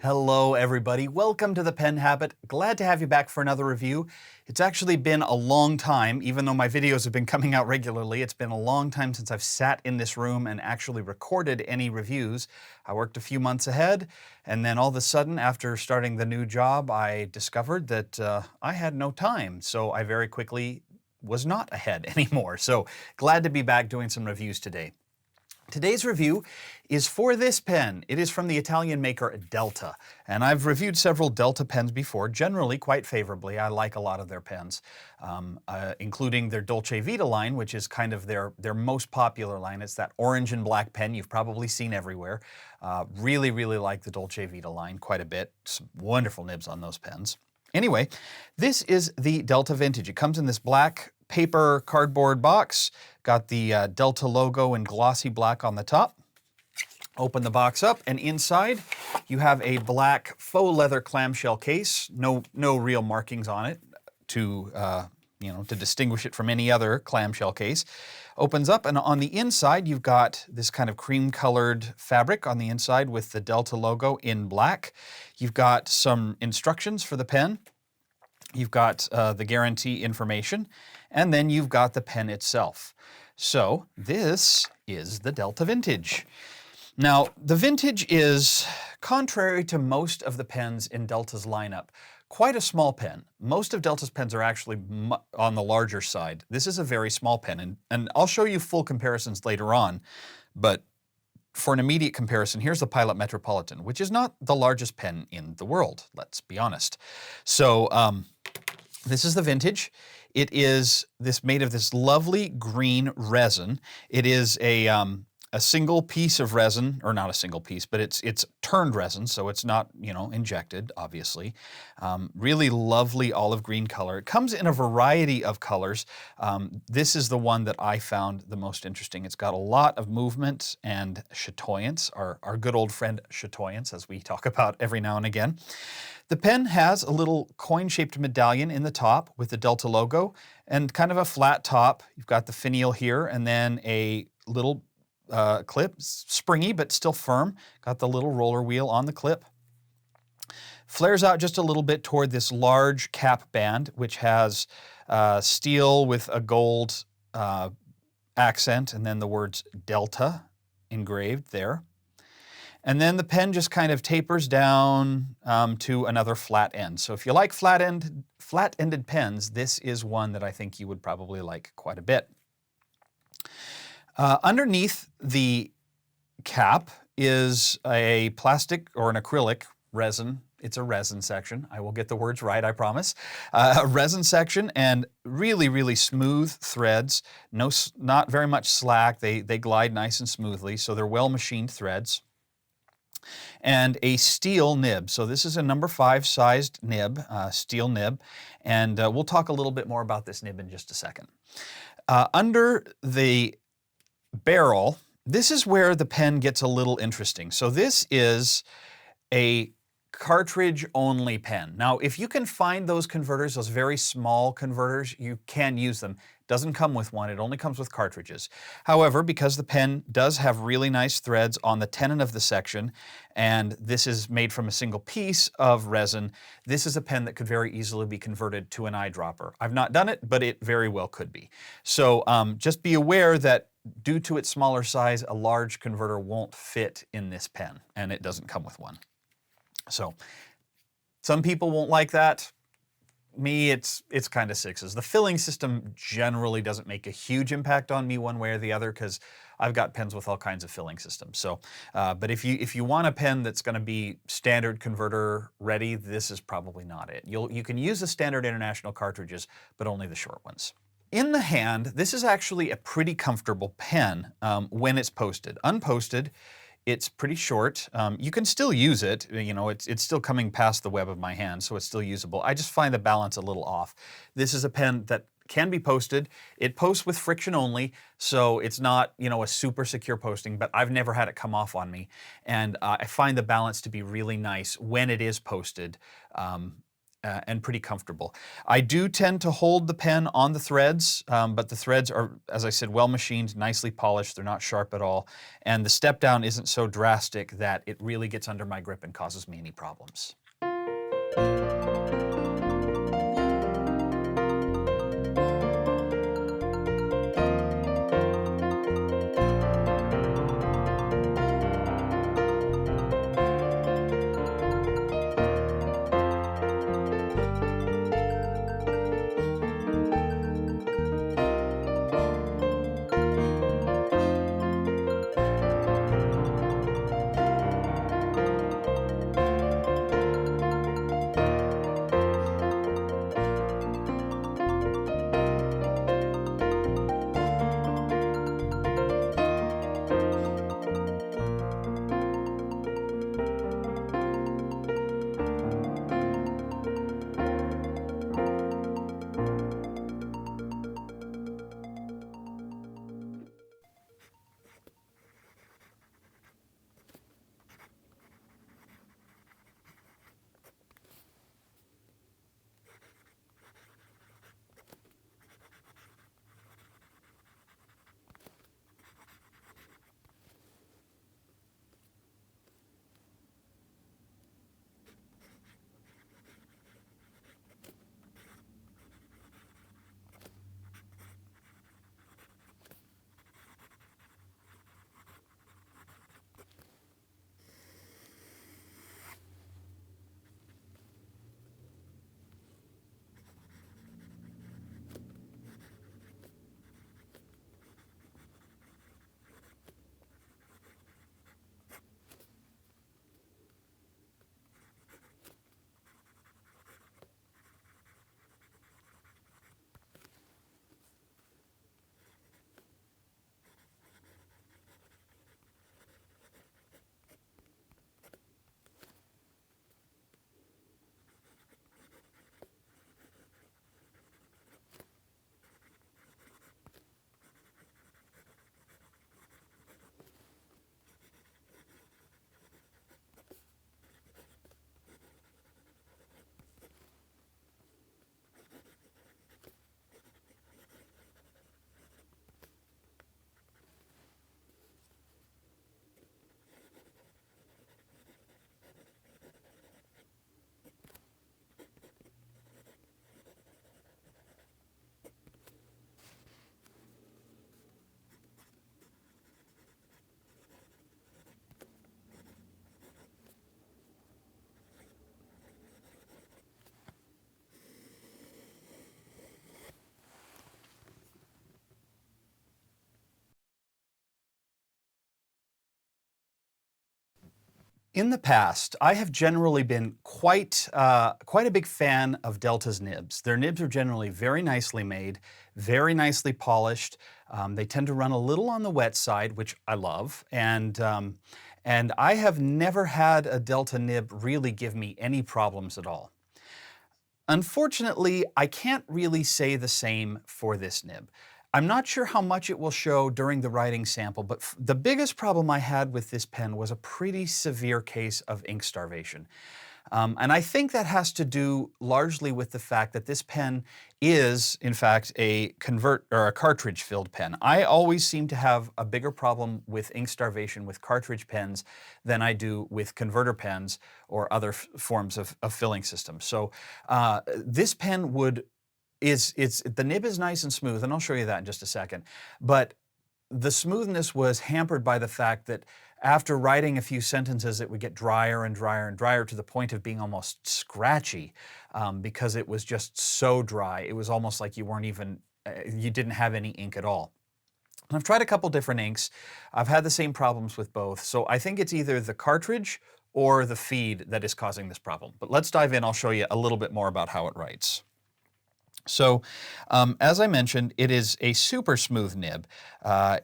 Hello everybody, welcome to The Pen Habit. Glad to have you back for another review. It's actually been a long time, even though my videos have been coming out regularly, it's been a long time since I've sat in this room and actually recorded any reviews. I worked a few months ahead, and then all of a sudden, after starting the new job, I discovered that I had no time, so I very quickly was not ahead anymore. So glad to be back doing some reviews today. Today's review is for this pen. It is from the Italian maker Delta, and I've reviewed several Delta pens before, generally quite favorably. I like a lot of their pens, including their Dolce Vita line, which is kind of their most popular line. It's that orange and black pen you've probably seen everywhere. Really like the Dolce Vita line quite a bit. Some wonderful nibs on those pens. Anyway, this is the Delta Vintage. It comes in this black paper cardboard box, got the Delta logo in glossy black on the top. Open the box up, and inside you have a black faux leather clamshell case. No real markings on it to to distinguish it from any other clamshell case. Opens up, and on the inside you've got this kind of cream-colored fabric on the inside with the Delta logo in black. You've got some instructions for the pen. You've got the guarantee information, and then you've got the pen itself. So this is the Delta Vintage. Now, the Vintage is, contrary to most of the pens in Delta's lineup, quite a small pen. Most of Delta's pens are actually on the larger side. This is a very small pen, and I'll show you full comparisons later on, but for an immediate comparison, here's the Pilot Metropolitan, which is not the largest pen in the world, let's be honest. So this is the Vintage. It is made of this lovely green resin. It is a single piece of resin, or not a single piece, but it's turned resin, so it's not, injected, obviously. Really lovely olive green color. It comes in a variety of colors. This is the one that I found the most interesting. It's got a lot of movement and chatoyance, our good old friend chatoyance, as we talk about every now and again. The pen has a little coin-shaped medallion in the top with the Delta logo and kind of a flat top. You've got the finial here, and then a little clip, springy but still firm. Got the little roller wheel on the clip. Flares out just a little bit toward this large cap band, which has steel with a gold accent, and then the words Delta engraved there. And then the pen just kind of tapers down to another flat end. So if you like flat-ended pens, this is one that I think you would probably like quite a bit. Underneath the cap is a plastic or an acrylic resin. It's a resin section. I will get the words right, I promise. A resin section, and really smooth threads. Not very much slack. They glide nice and smoothly, so they're well-machined threads. And a steel nib. So this is a number 5 sized nib, steel nib, and we'll talk a little bit more about this nib in just a second. Under the barrel, this is where the pen gets a little interesting. So this is a cartridge-only pen. Now, if you can find those converters, those very small converters, you can use them. Doesn't come with one, it only comes with cartridges. However, because the pen does have really nice threads on the tenon of the section, and this is made from a single piece of resin, this is a pen that could very easily be converted to an eyedropper. I've not done it, but it very well could be. So just be aware that due to its smaller size, a large converter won't fit in this pen, and it doesn't come with one. So some people won't like that. Me, it's kind of sixes. The filling system generally doesn't make a huge impact on me one way or the other, because I've got pens with all kinds of filling systems. So, but if you want a pen that's going to be standard converter ready, this is probably not it. You can use the standard international cartridges, but only the short ones. In the hand, this is actually a pretty comfortable pen when it's posted. Unposted, it's pretty short. You can still use it. It's still coming past the web of my hand, so it's still usable. I just find the balance a little off. This is a pen that can be posted. It posts with friction only, so it's not, a super secure posting, but I've never had it come off on me. And I find the balance to be really nice when it is posted. and pretty comfortable. I do tend to hold the pen on the threads, but the threads are, as I said, well machined, nicely polished. They're not sharp at all. And the step down isn't so drastic that it really gets under my grip and causes me any problems. In the past, I have generally been quite a big fan of Delta's nibs. Their nibs are generally very nicely made, very nicely polished. They tend to run a little on the wet side, which I love. And I have never had a Delta nib really give me any problems at all. Unfortunately, I can't really say the same for this nib. I'm not sure how much it will show during the writing sample, but the biggest problem I had with this pen was a pretty severe case of ink starvation. And I think that has to do largely with the fact that this pen is, in fact, a cartridge-filled pen. I always seem to have a bigger problem with ink starvation with cartridge pens than I do with converter pens or other forms of filling systems. So this pen the nib is nice and smooth, and I'll show you that in just a second. But the smoothness was hampered by the fact that after writing a few sentences, it would get drier and drier and drier to the point of being almost scratchy because it was just so dry. It was almost like you didn't have any ink at all. And I've tried a couple different inks. I've had the same problems with both. So I think it's either the cartridge or the feed that is causing this problem. But let's dive in. I'll show you a little bit more about how it writes. So, as I mentioned, it is a super smooth nib. I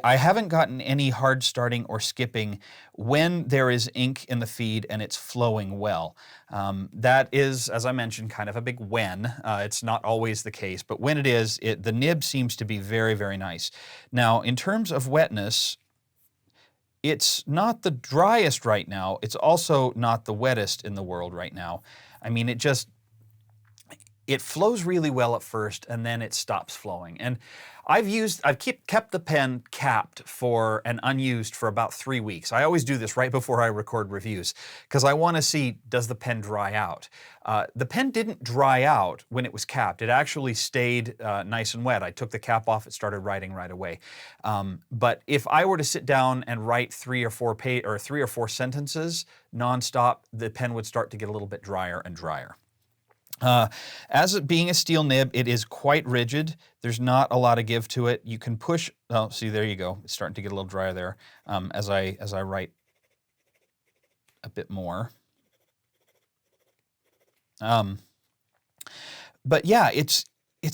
haven't gotten any hard starting or skipping when there is ink in the feed and it's flowing well. That is, as I mentioned, kind of a big when. It's not always the case, but when it is, the nib seems to be very, very nice. Now, in terms of wetness, it's not the driest right now. It's also not the wettest in the world right now. I mean, it just it flows really well at first, and then it stops flowing. And I've kept the pen capped for and unused for about 3 weeks. I always do this right before I record reviews because I want to see, does the pen dry out? The pen didn't dry out when it was capped. It actually stayed nice and wet. I took the cap off, it started writing right away. But if I were to sit down and write 3 or 4 sentences nonstop, the pen would start to get a little bit drier and drier. As it being a steel nib, it is quite rigid. There's not a lot of give to it. You can push, oh, see, there you go. It's starting to get a little drier there as I write a bit more. But yeah, it's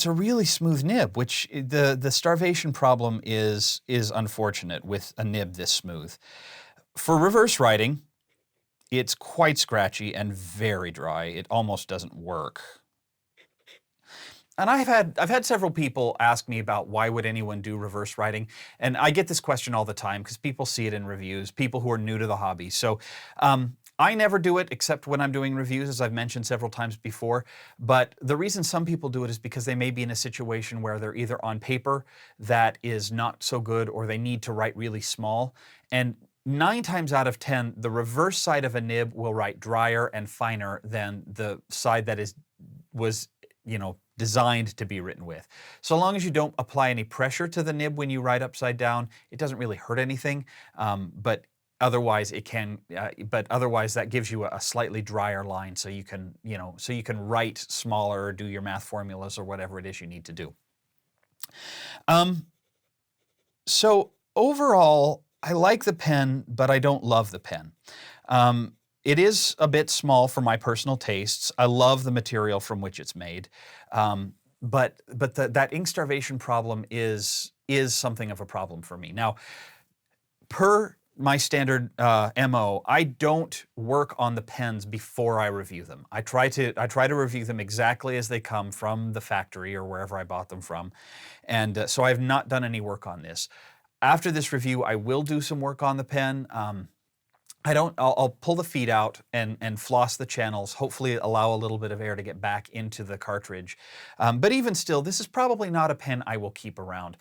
a really smooth nib, which the starvation problem is unfortunate with a nib this smooth. For reverse writing, it's quite scratchy and very dry. It almost doesn't work. And I've had several people ask me about why would anyone do reverse writing, and I get this question all the time because people see it in reviews, people who are new to the hobby. So I never do it except when I'm doing reviews, as I've mentioned several times before. But the reason some people do it is because they may be in a situation where they're either on paper that is not so good or they need to write really small. And 9 times out of 10, the reverse side of a nib will write drier and finer than the side that was designed to be written with. So long as you don't apply any pressure to the nib when you write upside down, it doesn't really hurt anything. But otherwise that gives you a slightly drier line, so you can write smaller or do your math formulas or whatever it is you need to do. So overall, I like the pen, but I don't love the pen. It is a bit small for my personal tastes. I love the material from which it's made, but that ink starvation problem is something of a problem for me. Now, per my standard MO, I don't work on the pens before I review them. I try to review them exactly as they come from the factory or wherever I bought them from, and so I have not done any work on this. After this review, I will do some work on the pen. I'll pull the feed out and floss the channels, hopefully allow a little bit of air to get back into the cartridge. But even still, this is probably not a pen I will keep around.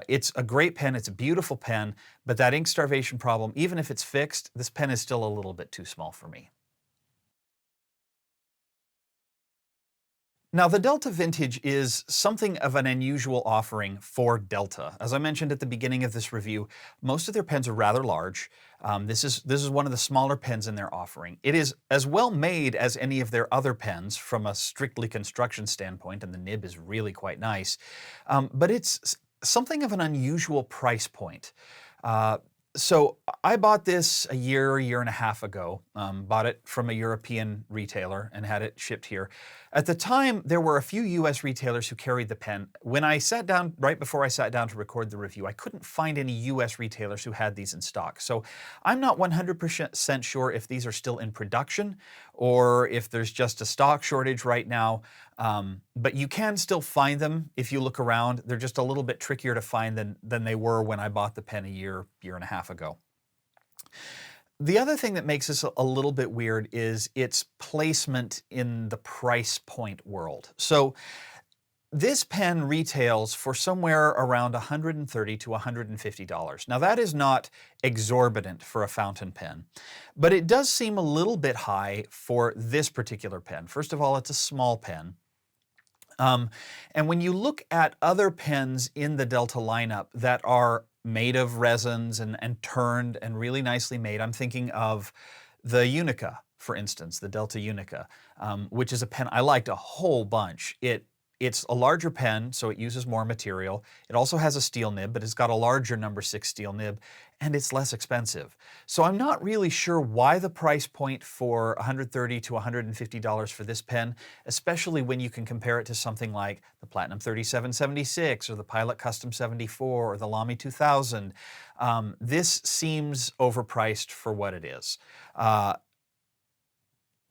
It's a great pen, it's a beautiful pen, but that ink starvation problem, even if it's fixed, this pen is still a little bit too small for me. Now, the Delta Vintage is something of an unusual offering for Delta. As I mentioned at the beginning of this review, most of their pens are rather large. This is one of the smaller pens in their offering. It is as well made as any of their other pens from a strictly construction standpoint, and the nib is really quite nice. But it's something of an unusual price point. So I bought this a year and a half ago, bought it from a European retailer and had it shipped here. At the time, there were a few US retailers who carried the pen. When I sat down, right before I sat down to record the review, I couldn't find any US retailers who had these in stock. So I'm not 100% sure if these are still in production or if there's just a stock shortage right now. But you can still find them if you look around. They're just a little bit trickier to find than they were when I bought the pen a year and a half ago. The other thing that makes this a little bit weird is its placement in the price point world. So this pen retails for somewhere around $130 to $150. Now that is not exorbitant for a fountain pen, but it does seem a little bit high for this particular pen. First of all, it's a small pen. And when you look at other pens in the Delta lineup that are made of resins and turned and really nicely made, I'm thinking of the Unica, for instance, the Delta Unica, which is a pen I liked a whole bunch. It's a larger pen, so it uses more material. It also has a steel nib, but it's got a larger number 6 steel nib, and it's less expensive. So I'm not really sure why the price point for $130 to $150 for this pen, especially when you can compare it to something like the Platinum 3776 or the Pilot Custom 74 or the Lamy 2000. This seems overpriced for what it is.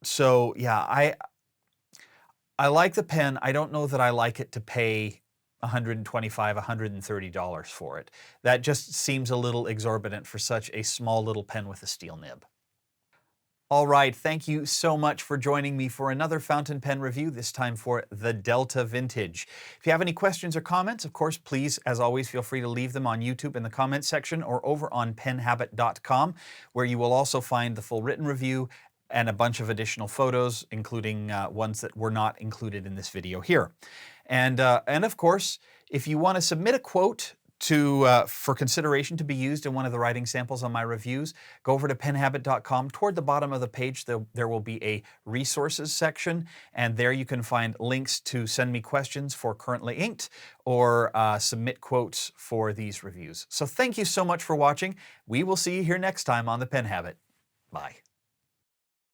So yeah, I like the pen. I don't know that I like it to pay $125, $130 for it. That just seems a little exorbitant for such a small little pen with a steel nib. All right, thank you so much for joining me for another fountain pen review, this time for the Delta Vintage. If you have any questions or comments, of course, please, as always, feel free to leave them on YouTube in the comments section or over on penhabit.com, where you will also find the full written review and a bunch of additional photos, including ones that were not included in this video here. And of course, if you want to submit a quote for consideration to be used in one of the writing samples on my reviews, go over to penhabit.com. Toward the bottom of the page, there will be a resources section, and there you can find links to send me questions for Currently Inked or submit quotes for these reviews. So thank you so much for watching. We will see you here next time on The Pen Habit. Bye.